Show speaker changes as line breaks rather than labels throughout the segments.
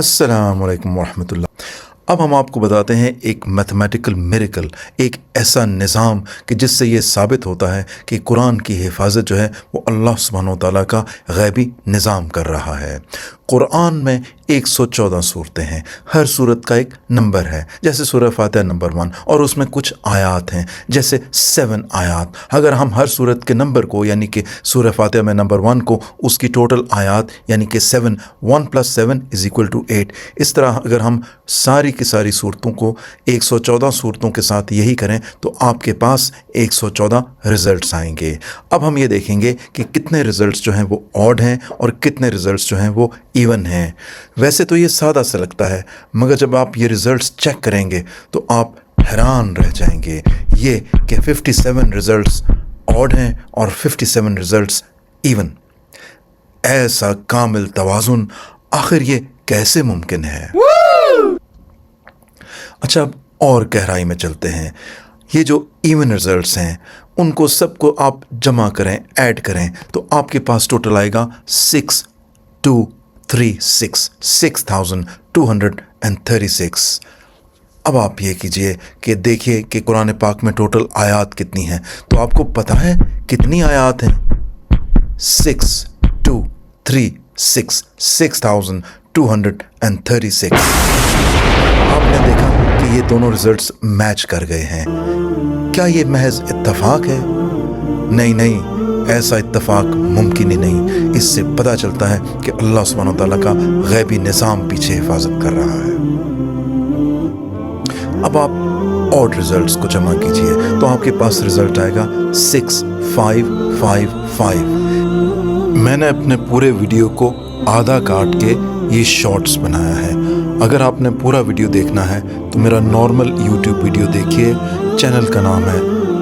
अस्सलाम वालेकुम वरहमतुल्लाह। अब हम आपको बताते हैं एक मैथमेटिकल मिरेकल, एक ऐसा निज़ाम कि जिससे ये साबित होता है कि कुरान की हिफाजत जो है वो अल्लाह सुब्हानहू व तआला का गैबी निज़ाम कर रहा है। कुरान में 114 सूरतें हैं, हर सूरत का एक नंबर है। जैसे सूरह फातिहा नंबर 1 और उसमें कुछ आयात हैं, जैसे 7 आयात। अगर हम हर सूरत के नंबर को यानी कि सूरह फातिहा में नंबर 1 को उसकी टोटल आयात यानी कि 7, 1 + 7 = 8, इस तरह अगर हम सारी की सारी सूरतों को 114 सूरतों के साथ यही करें तो आपके पास 114 रिजल्ट्स आएंगे। अब हम ये देखेंगे कि कितने रिजल्ट्स जो हैं वो ऑड हैं और कितने रिजल्ट्स जो हैं वो इवन हैं। वैसे तो ये सादा सा लगता है, मगर जब आप ये रिजल्ट्स चेक करेंगे तो आप हैरान रह जाएंगे ये कि 57 रिजल्ट्स ऑड हैं और 57 रिजल्ट्स इवन। ऐसा कामिल तवाज़ुन आखिर ये कैसे मुमकिन है? अच्छा, अब और गहराई में चलते हैं। ये जो इवन रिजल्ट्स हैं उनको सबको आप जमा करें, ऐड करें तो आपके पास टोटल आएगा 6236। अब आप ये कीजिए कि देखिए कि कुरान पाक में टोटल आयात कितनी हैं। तो आपको पता है कितनी आयात हैं? 6236। आपने देखा कि ये दोनों रिजल्ट्स मैच कर गए हैं। क्या ये महज इत्तफाक है? नहीं, ऐसा इत्तफाक मुमकिन ही नहीं। इससे पता चलता है कि अल्लाह सुब्हानहू व तआला का गैबी निज़ाम पीछे हिफाजत कर रहा है। अब आप ऑड रिजल्ट्स को जमा कीजिए तो आपके पास रिजल्ट आएगा 6555। मैंने अपने पूरे वीडियो को आधा काट के ये शॉर्ट्स बनाया है। अगर आपने पूरा वीडियो देखना है तो मेरा नॉर्मल यूट्यूब वीडियो देखिए। चैनल का नाम है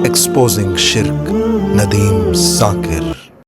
एक्सपोजिंग शिर्क नदीम ज़ाकिर।